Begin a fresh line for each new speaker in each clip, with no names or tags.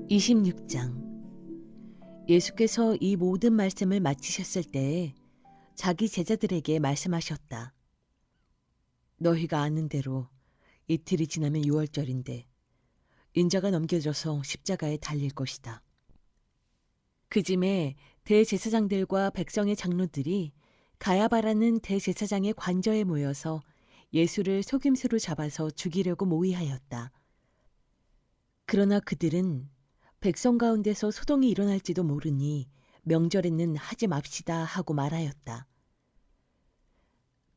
26장. 예수께서 이 모든 말씀을 마치셨을 때에 자기 제자들에게 말씀하셨다. 너희가 아는 대로 이틀이 지나면 유월절인데 인자가 넘겨져서 십자가에 달릴 것이다. 그짐에 대제사장들과 백성의 장로들이 가야바라는 대제사장의 관저에 모여서 예수를 속임수로 잡아서 죽이려고 모의하였다. 그러나 그들은 백성 가운데서 소동이 일어날지도 모르니 명절에는 하지 맙시다 하고 말하였다.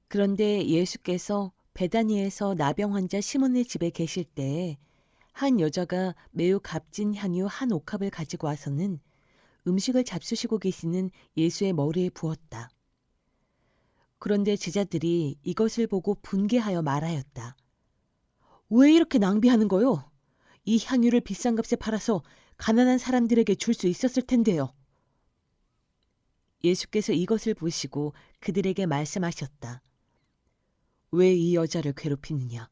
그런데 예수께서 베다니에서 나병 환자 시몬의 집에 계실 때에 한 여자가 매우 값진 향유 한 옥합을 가지고 와서는 음식을 잡수시고 계시는 예수의 머리에 부었다. 그런데 제자들이 이것을 보고 분개하여 말하였다. 왜 이렇게 낭비하는 거요? 이 향유를 비싼 값에 팔아서 가난한 사람들에게 줄 수 있었을 텐데요. 예수께서 이것을 보시고 그들에게 말씀하셨다. 왜 이 여자를 괴롭히느냐?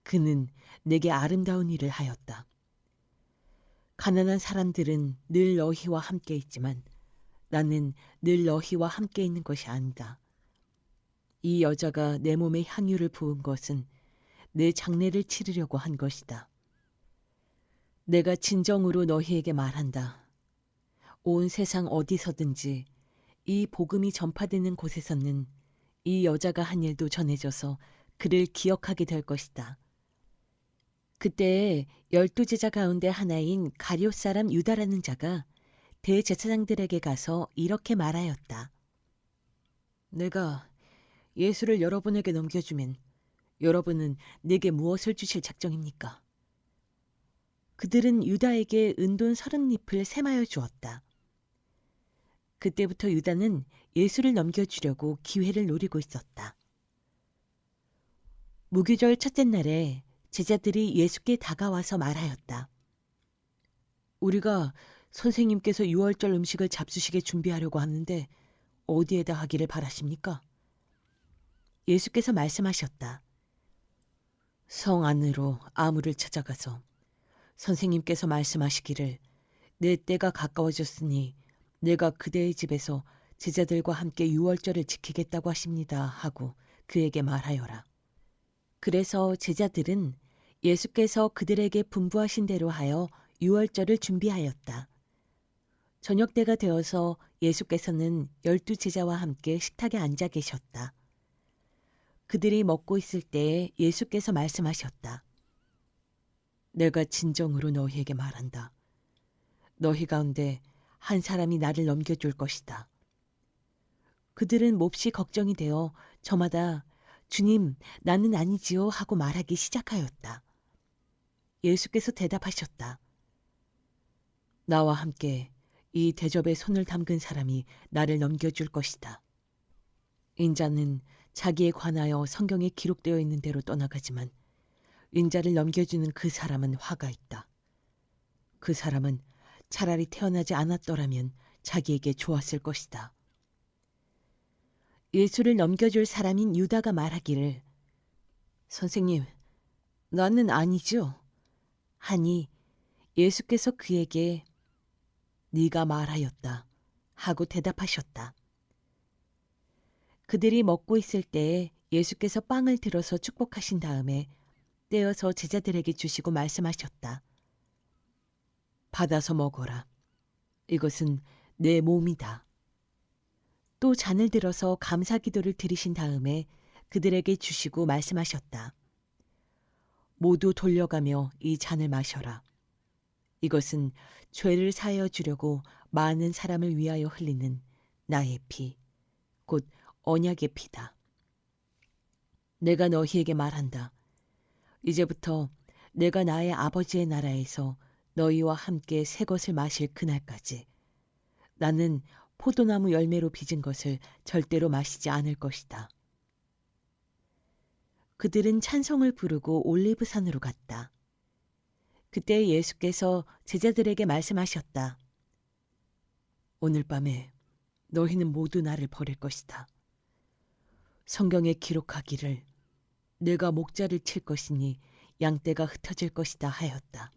그는 내게 아름다운 일을 하였다. 가난한 사람들은 늘 너희와 함께 있지만 나는 늘 너희와 함께 있는 것이 아니다. 이 여자가 내 몸에 향유를 부은 것은 내 장례를 치르려고 한 것이다. 내가 진정으로 너희에게 말한다. 온 세상 어디서든지 이 복음이 전파되는 곳에서는 이 여자가 한 일도 전해져서 그를 기억하게 될 것이다. 그때에 12제자 가운데 하나인 가룟 사람 유다라는 자가 대제사장들에게 가서 이렇게 말하였다. 내가 예수를 여러분에게 넘겨주면 여러분은 내게 무엇을 주실 작정입니까? 그들은 유다에게 은돈 30립을 세마여 주었다. 그때부터 유다는 예수를 넘겨주려고 기회를 노리고 있었다. 무교절 첫째 날에 제자들이 예수께 다가와서 말하였다. 우리가 선생님께서 유월절 음식을 잡수시게 준비하려고 하는데 어디에다 하기를 바라십니까? 예수께서 말씀하셨다. 성 안으로 아무를 찾아가서 선생님께서 말씀하시기를 내 때가 가까워졌으니 내가 그대의 집에서 제자들과 함께 유월절을 지키겠다고 하십니다 하고 그에게 말하여라. 그래서 제자들은 예수께서 그들에게 분부하신 대로 하여 유월절을 준비하였다. 저녁 때가 되어서 예수께서는 12제자와 함께 식탁에 앉아 계셨다. 그들이 먹고 있을 때에 예수께서 말씀하셨다. 내가 진정으로 너희에게 말한다. 너희 가운데 한 사람이 나를 넘겨줄 것이다. 그들은 몹시 걱정이 되어 저마다 주님, 나는 아니지요 하고 말하기 시작하였다. 예수께서 대답하셨다. 나와 함께 이 대접에 손을 담근 사람이 나를 넘겨줄 것이다. 인자는 자기에 관하여 성경에 기록되어 있는 대로 떠나가지만 인자를 넘겨주는 그 사람은 화가 있다. 그 사람은 차라리 태어나지 않았더라면 자기에게 좋았을 것이다. 예수를 넘겨줄 사람인 유다가 말하기를 선생님, 나는 아니죠. 하니 예수께서 그에게 네가 말하였다 하고 대답하셨다. 그들이 먹고 있을 때에 예수께서 빵을 들어서 축복하신 다음에 떼어서 제자들에게 주시고 말씀하셨다. 받아서 먹어라. 이것은 내 몸이다. 또 잔을 들어서 감사 기도를 드리신 다음에 그들에게 주시고 말씀하셨다. 모두 돌려가며 이 잔을 마셔라. 이것은 죄를 사하여 주려고 많은 사람을 위하여 흘리는 나의 피, 곧 언약의 피다. 내가 너희에게 말한다. 이제부터 내가 나의 아버지의 나라에서 너희와 함께 새 것을 마실 그날까지 나는 포도나무 열매로 빚은 것을 절대로 마시지 않을 것이다. 그들은 찬송을 부르고 올리브산으로 갔다. 그때 예수께서 제자들에게 말씀하셨다. 오늘 밤에 너희는 모두 나를 버릴 것이다. 성경에 기록하기를 내가 목자를 칠 것이니 양떼가 흩어질 것이다 하였다.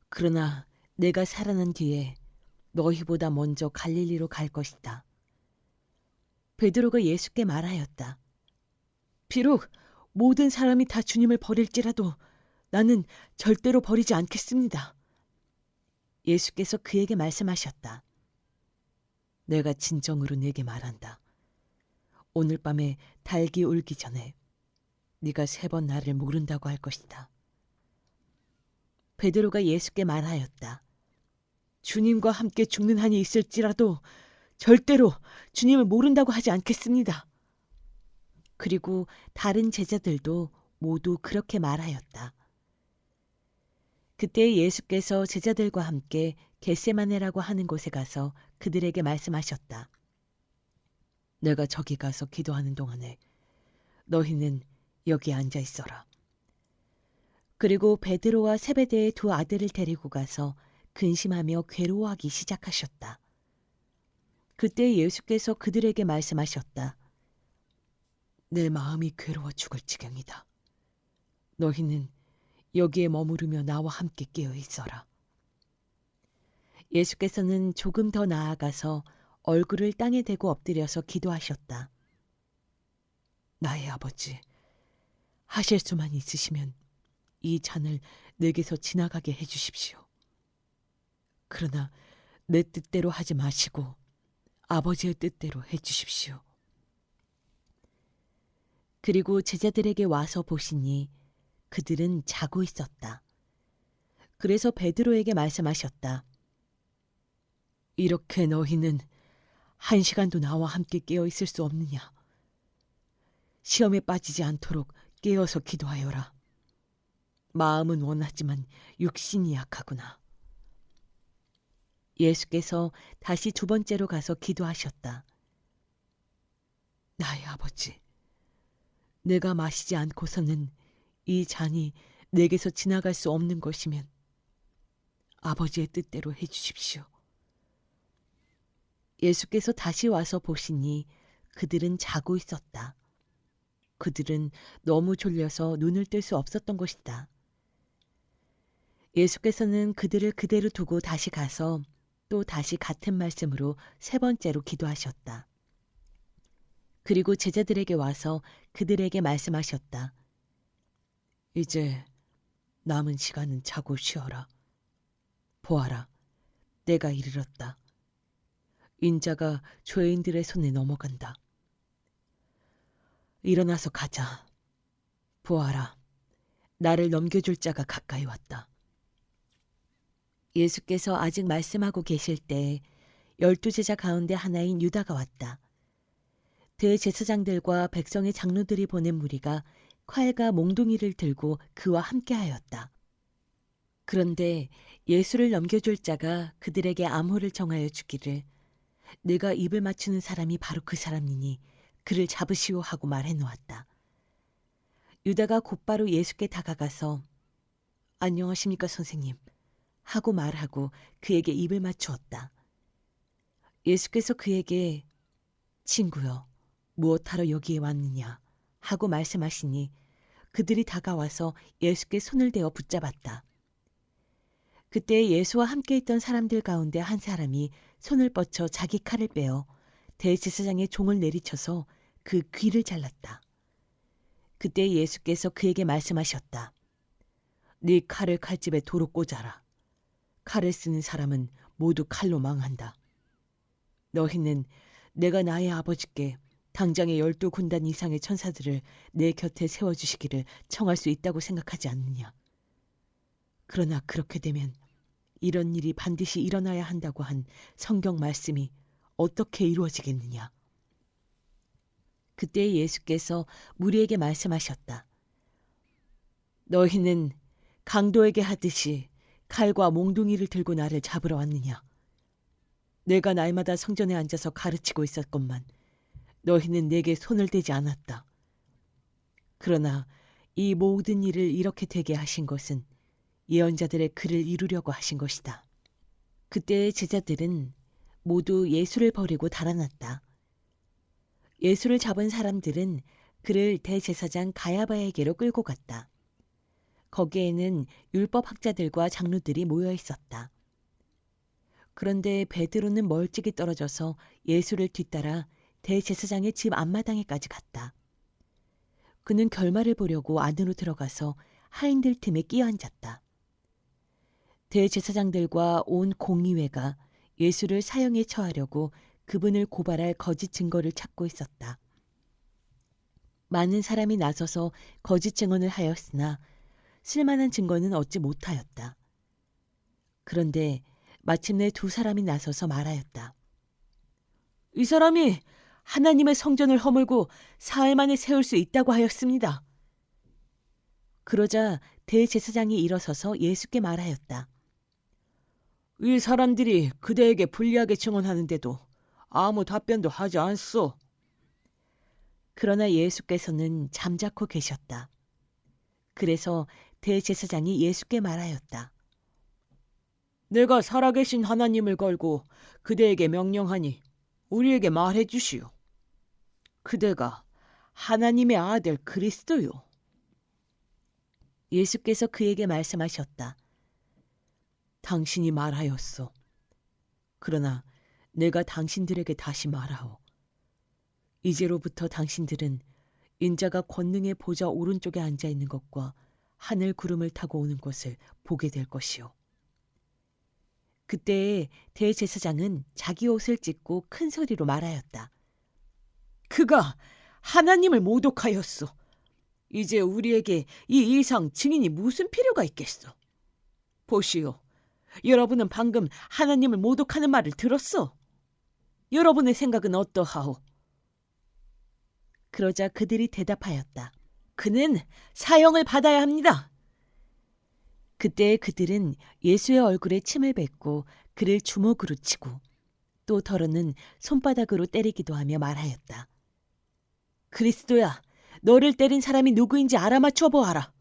그러나 내가 살아난 뒤에 너희보다 먼저 갈릴리로 갈 것이다. 베드로가 예수께 말하였다. 비록 모든 사람이 다 주님을 버릴지라도 나는 절대로 버리지 않겠습니다. 예수께서 그에게 말씀하셨다. 내가 진정으로 네게 말한다. 오늘 밤에 닭이 울기 전에 네가 3번 나를 모른다고 할 것이다. 베드로가 예수께 말하였다. 주님과 함께 죽는 한이 있을지라도 절대로 주님을 모른다고 하지 않겠습니다. 그리고 다른 제자들도 모두 그렇게 말하였다. 그때 예수께서 제자들과 함께 겟세마네라고 하는 곳에 가서 그들에게 말씀하셨다. 내가 저기 가서 기도하는 동안에 너희는 여기 앉아 있어라. 그리고 베드로와 세베대의 2 아들을 데리고 가서 근심하며 괴로워하기 시작하셨다. 그때 예수께서 그들에게 말씀하셨다. 내 마음이 괴로워 죽을 지경이다. 너희는 여기에 머무르며 나와 함께 깨어 있어라. 예수께서는 조금 더 나아가서 얼굴을 땅에 대고 엎드려서 기도하셨다. 나의 아버지, 하실 수만 있으시면 이 잔을 내게서 지나가게 해주십시오. 그러나 내 뜻대로 하지 마시고 아버지의 뜻대로 해주십시오. 그리고 제자들에게 와서 보시니 그들은 자고 있었다. 그래서 베드로에게 말씀하셨다. 이렇게 너희는 1시간도 나와 함께 깨어 있을 수 없느냐? 시험에 빠지지 않도록 깨어서 기도하여라. 마음은 원하지만 육신이 약하구나. 예수께서 다시 2번째로 가서 기도하셨다. 나의 아버지, 내가 마시지 않고서는 이 잔이 내게서 지나갈 수 없는 것이면 아버지의 뜻대로 해주십시오. 예수께서 다시 와서 보시니 그들은 자고 있었다. 그들은 너무 졸려서 눈을 뜰 수 없었던 것이다. 예수께서는 그들을 그대로 두고 다시 가서 또 다시 같은 말씀으로 3번째로 기도하셨다. 그리고 제자들에게 와서 그들에게 말씀하셨다. 이제 남은 시간은 자고 쉬어라. 보아라, 때가 이르렀다. 인자가 죄인들의 손에 넘어간다. 일어나서 가자. 보아라, 나를 넘겨줄 자가 가까이 왔다. 예수께서 아직 말씀하고 계실 때 12제자 가운데 하나인 유다가 왔다. 대제사장들과 백성의 장로들이 보낸 무리가 칼과 몽둥이를 들고 그와 함께하였다. 그런데 예수를 넘겨줄 자가 그들에게 암호를 정하여 주기를 내가 입을 맞추는 사람이 바로 그 사람이니 그를 잡으시오 하고 말해 놓았다. 유다가 곧바로 예수께 다가가서 안녕하십니까 선생님 하고 말하고 그에게 입을 맞추었다. 예수께서 그에게 친구여 무엇하러 여기에 왔느냐 하고 말씀하시니 그들이 다가와서 예수께 손을 대어 붙잡았다. 그때 예수와 함께 있던 사람들 가운데 한 사람이 손을 뻗쳐 자기 칼을 빼어 대제사장의 종을 내리쳐서 그 귀를 잘랐다. 그때 예수께서 그에게 말씀하셨다. 네 칼을 칼집에 도로 꽂아라. 칼을 쓰는 사람은 모두 칼로 망한다. 너희는 내가 나의 아버지께 당장에 12군단 이상의 천사들을 내 곁에 세워주시기를 청할 수 있다고 생각하지 않느냐. 그러나 그렇게 되면 이런 일이 반드시 일어나야 한다고 한 성경 말씀이 어떻게 이루어지겠느냐. 그때 예수께서 무리에게 말씀하셨다. 너희는 강도에게 하듯이 칼과 몽둥이를 들고 나를 잡으러 왔느냐. 내가 날마다 성전에 앉아서 가르치고 있었건만 너희는 내게 손을 대지 않았다. 그러나 이 모든 일을 이렇게 되게 하신 것은 예언자들의 글을 이루려고 하신 것이다. 그때의 제자들은 모두 예수를 버리고 달아났다. 예수를 잡은 사람들은 그를 대제사장 가야바에게로 끌고 갔다. 거기에는 율법학자들과 장로들이 모여 있었다. 그런데 베드로는 멀찍이 떨어져서 예수를 뒤따라 대제사장의 집 앞마당에까지 갔다. 그는 결말을 보려고 안으로 들어가서 하인들 틈에 끼어 앉았다. 대제사장들과 온 공의회가 예수를 사형에 처하려고 그분을 고발할 거짓 증거를 찾고 있었다. 많은 사람이 나서서 거짓 증언을 하였으나 쓸만한 증거는 얻지 못하였다. 그런데 마침내 두 사람이 나서서 말하였다. 이 사람이 하나님의 성전을 허물고 사흘 만에 세울 수 있다고 하였습니다. 그러자 대제사장이 일어서서 예수께 말하였다. 이 사람들이 그대에게 불리하게 증언하는데도 아무 답변도 하지 않소. 그러나 예수께서는 잠자코 계셨다. 그래서 대제사장이 예수께 말하였다. 내가 살아계신 하나님을 걸고 그대에게 명령하니 우리에게 말해 주시오. 그대가 하나님의 아들 그리스도요. 예수께서 그에게 말씀하셨다. 당신이 말하였소. 그러나 내가 당신들에게 다시 말하오. 이제로부터 당신들은 인자가 권능의 보좌 오른쪽에 앉아 있는 것과 하늘 구름을 타고 오는 것을 보게 될 것이오. 그때에 대제사장은 자기 옷을 찢고 큰 소리로 말하였다. 그가 하나님을 모독하였소. 이제 우리에게 이 이상 증인이 무슨 필요가 있겠소. 보시오. 여러분은 방금 하나님을 모독하는 말을 들었소. 여러분의 생각은 어떠하오? 그러자 그들이 대답하였다. 그는 사형을 받아야 합니다. 그때 그들은 예수의 얼굴에 침을 뱉고 그를 주먹으로 치고 또 더러는 손바닥으로 때리기도 하며 말하였다. 그리스도야, 너를 때린 사람이 누구인지 알아맞혀 보아라.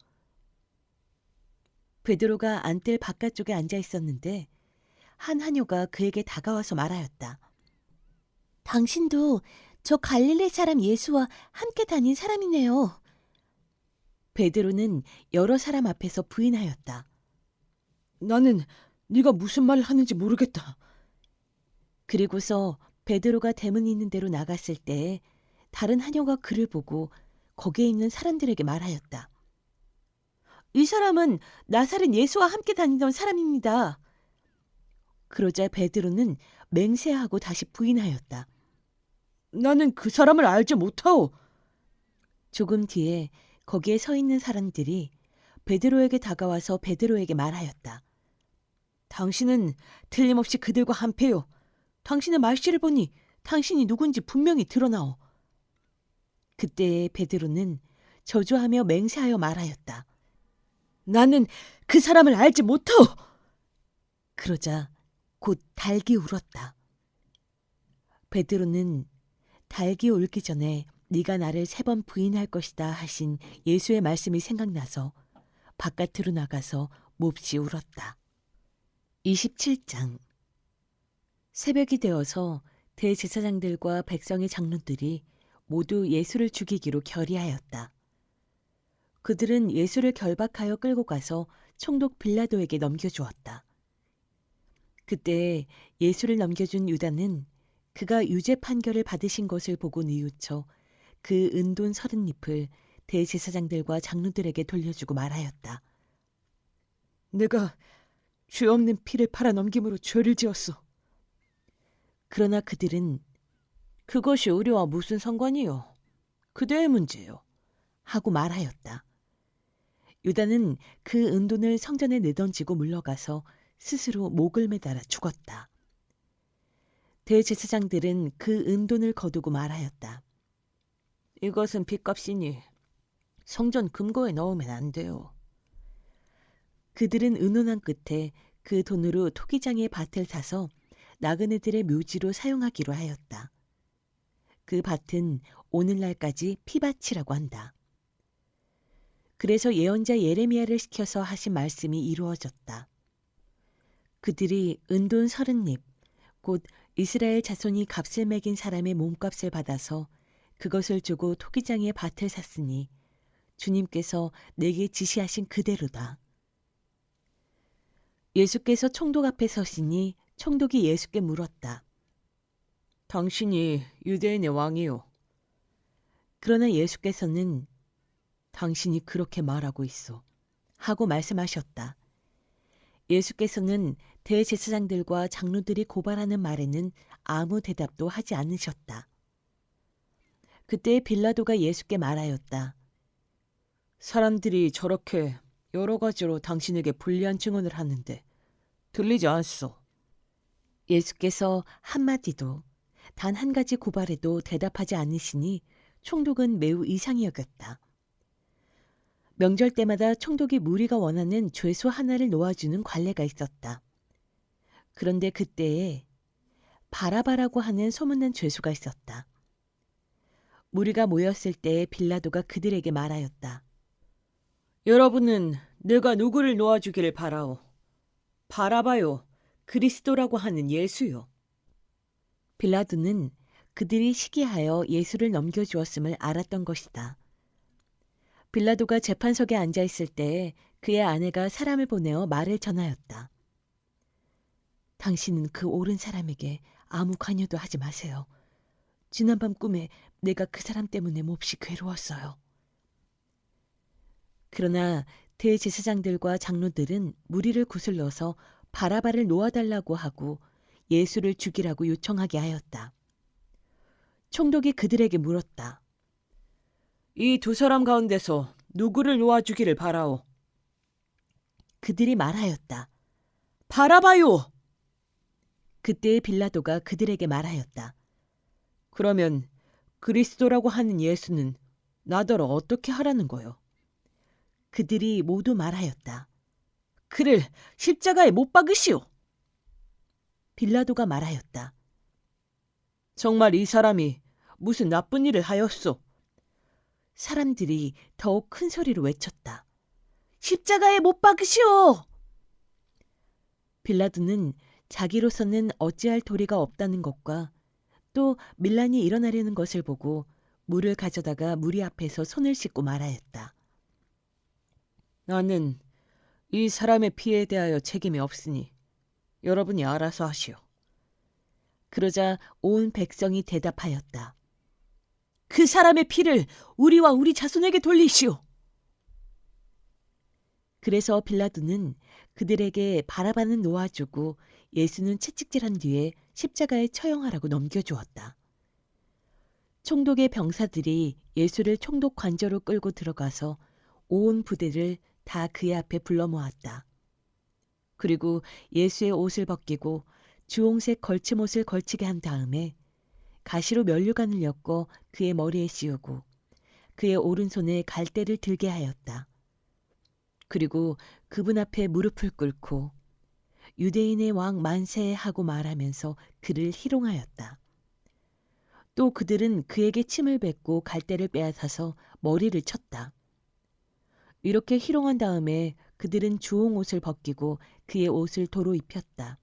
베드로가 안뜰 바깥쪽에 앉아 있었는데 한 하녀가 그에게 다가와서 말하였다. 당신도 저 갈릴리 사람 예수와 함께 다닌 사람이네요. 베드로는 여러 사람 앞에서 부인하였다. 나는 네가 무슨 말을 하는지 모르겠다. 그리고서 베드로가 대문 있는 데로 나갔을 때에 다른 하녀가 그를 보고 거기에 있는 사람들에게 말하였다. 이 사람은 나사렛 예수와 함께 다니던 사람입니다. 그러자 베드로는 맹세하고 다시 부인하였다. 나는 그 사람을 알지 못하오. 조금 뒤에 거기에 서 있는 사람들이 베드로에게 다가와서 베드로에게 말하였다. 당신은 틀림없이 그들과 한패요. 당신의 말씨를 보니 당신이 누군지 분명히 드러나오. 그때 베드로는 저주하며 맹세하여 말하였다. 나는 그 사람을 알지 못하오. 그러자 곧 닭이 울었다. 베드로는 닭이 울기 전에 네가 나를 3번 부인할 것이다 하신 예수의 말씀이 생각나서 바깥으로 나가서 몹시 울었다. 27장. 새벽이 되어서 대제사장들과 백성의 장로들이 모두 예수를 죽이기로 결의하였다. 그들은 예수를 결박하여 끌고 가서 총독 빌라도에게 넘겨주었다. 그때 예수를 넘겨준 유다는 그가 유죄 판결을 받으신 것을 보고 뉘우쳐 그 은돈 30잎을 대제사장들과 장로들에게 돌려주고 말하였다. 내가 죄 없는 피를 팔아 넘김으로 죄를 지었소. 그러나 그들은 그것이 우리와 무슨 상관이요? 그대의 문제요. 하고 말하였다. 유다는 그 은돈을 성전에 내던지고 물러가서 스스로 목을 매달아 죽었다. 대제사장들은 그 은돈을 거두고 말하였다. 이것은 빚값이니 성전 금고에 넣으면 안 돼요. 그들은 의논한 끝에 그 돈으로 토기장의 밭을 사서 나그네들의 묘지로 사용하기로 하였다. 그 밭은 오늘날까지 피밭이라고 한다. 그래서 예언자 예레미야를 시켜서 하신 말씀이 이루어졌다. 그들이 은돈 30잎, 곧 이스라엘 자손이 값을 매긴 사람의 몸값을 받아서 그것을 주고 토기장의 밭을 샀으니 주님께서 내게 지시하신 그대로다. 예수께서 총독 앞에 서시니 총독이 예수께 물었다. 당신이 유대인의 왕이요. 그러나 예수께서는 당신이 그렇게 말하고 있어 하고 말씀하셨다. 예수께서는 대제사장들과 장로들이 고발하는 말에는 아무 대답도 하지 않으셨다. 그때 빌라도가 예수께 말하였다. 사람들이 저렇게 여러 가지로 당신에게 불리한 증언을 하는데 들리지 않소. 예수께서 한마디도 단 한 가지 고발에도 대답하지 않으시니 총독은 매우 이상히 여겼다. 명절 때마다 총독이 무리가 원하는 죄수 하나를 놓아주는 관례가 있었다. 그런데 그때에 바라바라고 하는 소문난 죄수가 있었다. 무리가 모였을 때 빌라도가 그들에게 말하였다. 여러분은 내가 누구를 놓아주기를 바라오? 바라바요, 그리스도라고 하는 예수요. 빌라도는 그들이 시기하여 예수를 넘겨주었음을 알았던 것이다. 빌라도가 재판석에 앉아 있을 때 그의 아내가 사람을 보내어 말을 전하였다. 당신은 그 옳은 사람에게 아무 관여도 하지 마세요. 지난밤 꿈에 내가 그 사람 때문에 몹시 괴로웠어요. 그러나 대제사장들과 장로들은 무리를 구슬러서 바라바를 놓아달라고 하고 예수를 죽이라고 요청하게 하였다. 총독이 그들에게 물었다. 이 두 사람 가운데서 누구를 놓아주기를 바라오? 그들이 말하였다. 바라바요! 그때 빌라도가 그들에게 말하였다. 그러면 그리스도라고 하는 예수는 나더러 어떻게 하라는 거요? 그들이 모두 말하였다. 그를 십자가에 못 박으시오. 빌라도가 말하였다. 정말 이 사람이 무슨 나쁜 일을 하였소? 사람들이 더욱 큰 소리로 외쳤다. 십자가에 못 박으시오! 빌라도는 자기로서는 어찌할 도리가 없다는 것과 또 밀란이 일어나려는 것을 보고 물을 가져다가 무리 앞에서 손을 씻고 말하였다. 나는 이 사람의 피에 대하여 책임이 없으니 여러분이 알아서 하시오. 그러자 온 백성이 대답하였다. 그 사람의 피를 우리와 우리 자손에게 돌리시오. 그래서 빌라도는 그들에게 바라바는 놓아주고 예수는 채찍질한 뒤에 십자가에 처형하라고 넘겨주었다. 총독의 병사들이 예수를 총독 관저로 끌고 들어가서 온 부대를 다 그의 앞에 불러 모았다. 그리고 예수의 옷을 벗기고 주홍색 걸침옷을 걸치게 한 다음에 가시로 면류관을 엮어 그의 머리에 씌우고 그의 오른손에 갈대를 들게 하였다. 그리고 그분 앞에 무릎을 꿇고 유대인의 왕 만세 하고 말하면서 그를 희롱하였다. 또 그들은 그에게 침을 뱉고 갈대를 빼앗아서 머리를 쳤다. 이렇게 희롱한 다음에 그들은 주홍 옷을 벗기고 그의 옷을 도로 입혔다.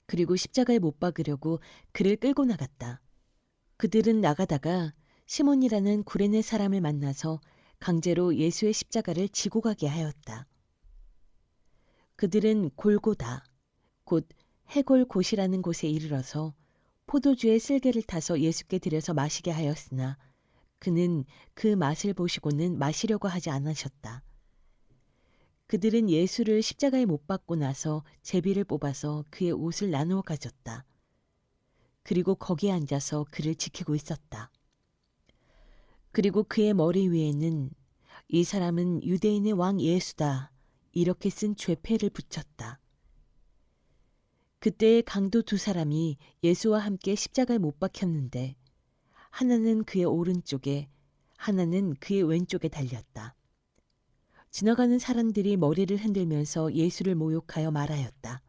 그리고 십자가에 못 박으려고 그를 끌고 나갔다. 그들은 나가다가 시몬이라는 구레네 사람을 만나서 강제로 예수의 십자가를 지고 가게 하였다. 그들은 골고다, 곧 해골곳이라는 곳에 이르러서 포도주의 쓸개를 타서 예수께 들여서 마시게 하였으나 그는 그 맛을 보시고는 마시려고 하지 않으셨다. 그들은 예수를 십자가에 못 박고 나서 제비를 뽑아서 그의 옷을 나누어 가졌다. 그리고 거기에 앉아서 그를 지키고 있었다. 그리고 그의 머리 위에는 이 사람은 유대인의 왕 예수다 이렇게 쓴 죄패를 붙였다. 그때 강도 두 사람이 예수와 함께 십자가에 못 박혔는데 하나는 그의 오른쪽에 하나는 그의 왼쪽에 달렸다. 지나가는 사람들이 머리를 흔들면서 예수를 모욕하여 말하였다.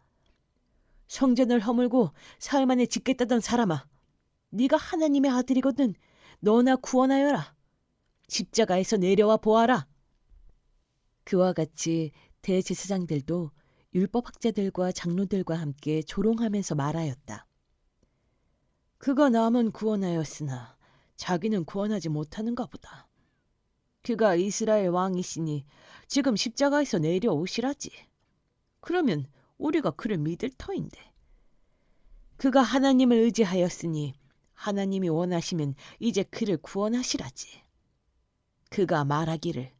성전을 허물고 사흘 만에 짓겠다던 사람아, 네가 하나님의 아들이거든 너나 구원하여라. 십자가에서 내려와 보아라. 그와 같이 대제사장들도 율법학자들과 장로들과 함께 조롱하면서 말하였다. 그가 남은 구원하였으나 자기는 구원하지 못하는가 보다. 그가 이스라엘 왕이시니 지금 십자가에서 내려오시라지. 그러면 우리가 그를 믿을 터인데. 그가 하나님을 의지하였으니 하나님이 원하시면 이제 그를 구원하시라지. 그가 말하기를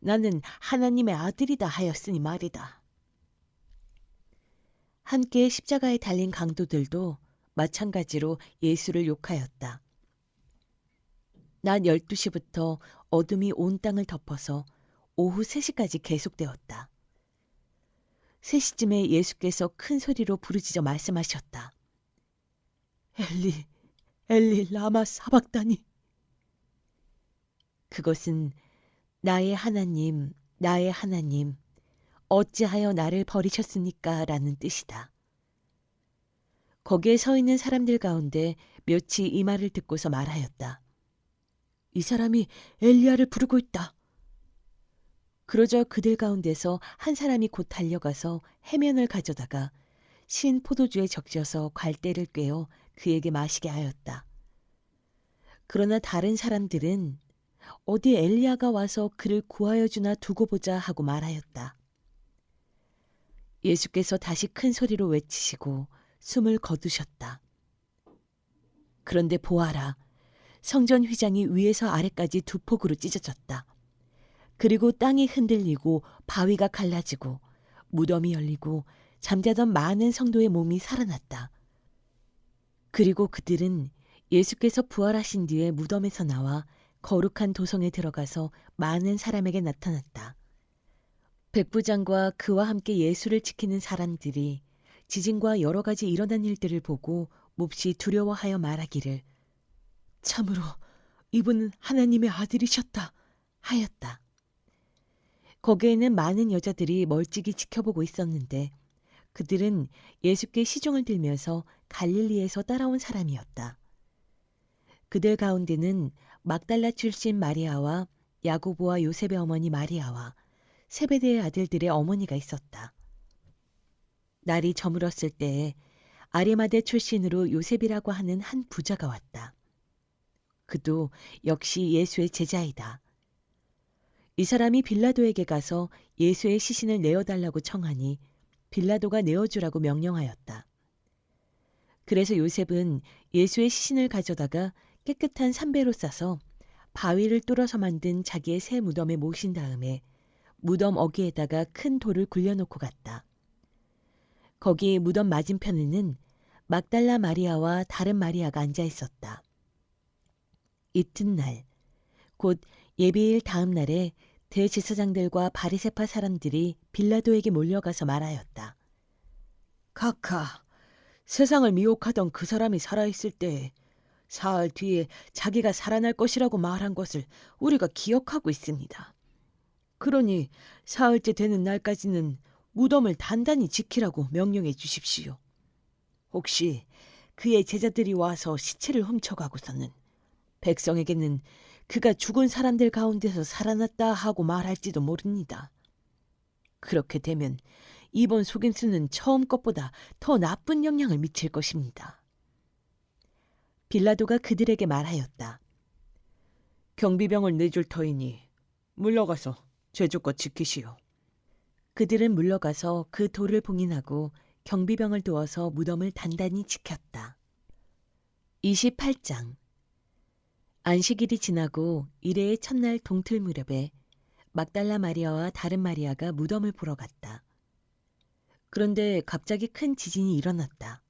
나는 하나님의 아들이다 하였으니 말이다. 함께 십자가에 달린 강도들도 마찬가지로 예수를 욕하였다. 낮 12시부터 어둠이 온 땅을 덮어서 오후 3시까지 계속되었다. 3시쯤에 예수께서 큰 소리로 부르짖어 말씀하셨다. 엘리, 엘리 라마 사박다니. 그것은 나의 하나님, 나의 하나님, 어찌하여 나를 버리셨습니까? 라는 뜻이다. 거기에 서 있는 사람들 가운데 몇이 이 말을 듣고서 말하였다. 이 사람이 엘리야를 부르고 있다. 그러자 그들 가운데서 한 사람이 곧 달려가서 해면을 가져다가 신 포도주에 적셔서 갈대를 꿰어 그에게 마시게 하였다. 그러나 다른 사람들은 어디 엘리야가 와서 그를 구하여 주나 두고 보자 하고 말하였다. 예수께서 다시 큰 소리로 외치시고 숨을 거두셨다. 그런데 보아라, 성전 휘장이 위에서 아래까지 두 폭으로 찢어졌다. 그리고 땅이 흔들리고 바위가 갈라지고 무덤이 열리고 잠자던 많은 성도의 몸이 살아났다. 그리고 그들은 예수께서 부활하신 뒤에 무덤에서 나와 거룩한 도성에 들어가서 많은 사람에게 나타났다. 백부장과 그와 함께 예수를 지키는 사람들이 지진과 여러 가지 일어난 일들을 보고 몹시 두려워하여 말하기를 참으로 이분은 하나님의 아들이셨다 하였다. 거기에는 많은 여자들이 멀찍이 지켜보고 있었는데 그들은 예수께 시종을 들면서 갈릴리에서 따라온 사람이었다. 그들 가운데는 막달라 출신 마리아와 야고보와 요셉의 어머니 마리아와 세베대의 아들들의 어머니가 있었다. 날이 저물었을 때에 아리마대 출신으로 요셉이라고 하는 한 부자가 왔다. 그도 역시 예수의 제자이다. 이 사람이 빌라도에게 가서 예수의 시신을 내어달라고 청하니 빌라도가 내어주라고 명령하였다. 그래서 요셉은 예수의 시신을 가져다가 깨끗한 삼배로 싸서 바위를 뚫어서 만든 자기의 새 무덤에 모신 다음에 무덤 어귀에다가 큰 돌을 굴려놓고 갔다. 거기 무덤 맞은편에는 막달라 마리아와 다른 마리아가 앉아 있었다. 이튿날, 곧 예비일 다음 날에 대제사장들과 바리새파 사람들이 빌라도에게 몰려가서 말하였다. 각하, 세상을 미혹하던 그 사람이 살아있을 때 사흘 뒤에 자기가 살아날 것이라고 말한 것을 우리가 기억하고 있습니다. 그러니 사흘째 되는 날까지는 무덤을 단단히 지키라고 명령해 주십시오. 혹시 그의 제자들이 와서 시체를 훔쳐가고서는 백성에게는 그가 죽은 사람들 가운데서 살아났다 하고 말할지도 모릅니다. 그렇게 되면 이번 속임수는 처음 것보다 더 나쁜 영향을 미칠 것입니다. 빌라도가 그들에게 말하였다. 경비병을 내줄 터이니 물러가서 죄족과 지키시오. 그들은 물러가서 그 돌을 봉인하고 경비병을 두어서 무덤을 단단히 지켰다. 28장 안식일이 지나고 이레의 첫날 동틀 무렵에 막달라 마리아와 다른 마리아가 무덤을 보러 갔다. 그런데 갑자기 큰 지진이 일어났다.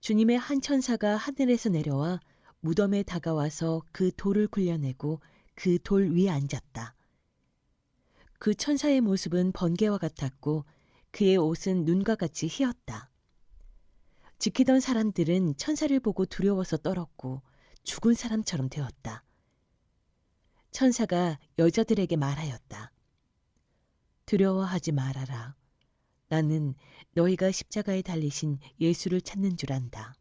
주님의 한 천사가 하늘에서 내려와 무덤에 다가와서 그 돌을 굴려내고 그 돌 위에 앉았다. 그 천사의 모습은 번개와 같았고 그의 옷은 눈과 같이 희었다. 지키던 사람들은 천사를 보고 두려워서 떨었고 죽은 사람처럼 되었다. 천사가 여자들에게 말하였다. 두려워하지 말아라. 나는 너희가 십자가에 달리신 예수를 찾는 줄 안다.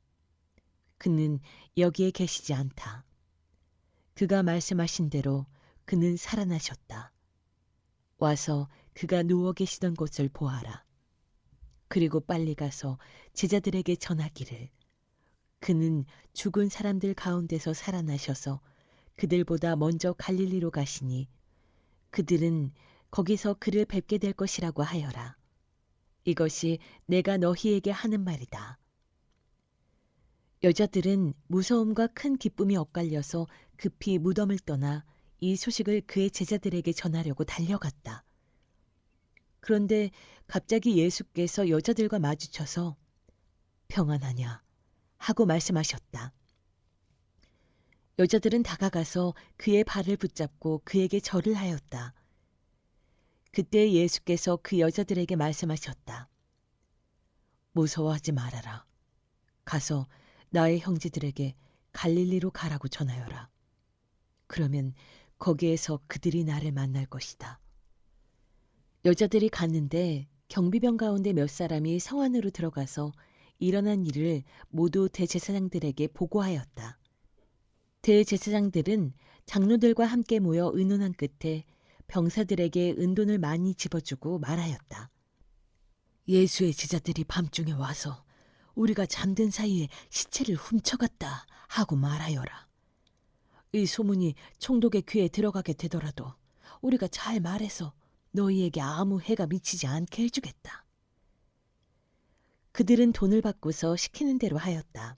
그는 여기에 계시지 않다. 그가 말씀하신 대로 그는 살아나셨다. 와서 그가 누워 계시던 곳을 보아라. 그리고 빨리 가서 제자들에게 전하기를 그는 죽은 사람들 가운데서 살아나셔서 그들보다 먼저 갈릴리로 가시니 그들은 거기서 그를 뵙게 될 것이라고 하여라. 이것이 내가 너희에게 하는 말이다. 여자들은 무서움과 큰 기쁨이 엇갈려서 급히 무덤을 떠나 이 소식을 그의 제자들에게 전하려고 달려갔다. 그런데 갑자기 예수께서 여자들과 마주쳐서 평안하냐 하고 말씀하셨다. 여자들은 다가가서 그의 발을 붙잡고 그에게 절을 하였다. 그때 예수께서 그 여자들에게 말씀하셨다. 무서워하지 말아라. 가서 나의 형제들에게 갈릴리로 가라고 전하여라. 그러면 거기에서 그들이 나를 만날 것이다. 여자들이 갔는데 경비병 가운데 몇 사람이 성 안으로 들어가서 일어난 일을 모두 대제사장들에게 보고하였다. 대제사장들은 장로들과 함께 모여 의논한 끝에 병사들에게 은돈을 많이 집어주고 말하였다. 예수의 제자들이 밤중에 와서 우리가 잠든 사이에 시체를 훔쳐갔다 하고 말하여라. 이 소문이 총독의 귀에 들어가게 되더라도 우리가 잘 말해서 너희에게 아무 해가 미치지 않게 해주겠다. 그들은 돈을 받고서 시키는 대로 하였다.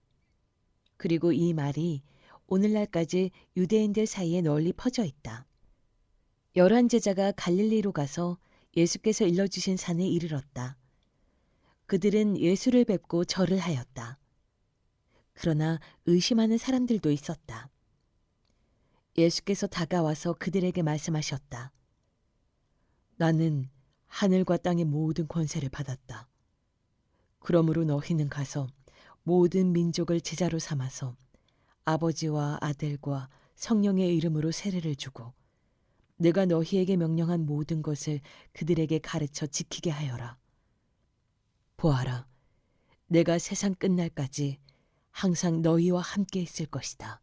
그리고 이 말이 오늘날까지 유대인들 사이에 널리 퍼져 있다. 11 제자가 갈릴리로 가서 예수께서 일러주신 산에 이르렀다. 그들은 예수를 뵙고 절을 하였다. 그러나 의심하는 사람들도 있었다. 예수께서 다가와서 그들에게 말씀하셨다. 나는 하늘과 땅의 모든 권세를 받았다. 그러므로 너희는 가서 모든 민족을 제자로 삼아서 아버지와 아들과 성령의 이름으로 세례를 주고 내가 너희에게 명령한 모든 것을 그들에게 가르쳐 지키게 하여라. 보아라, 내가 세상 끝날까지 항상 너희와 함께 있을 것이다.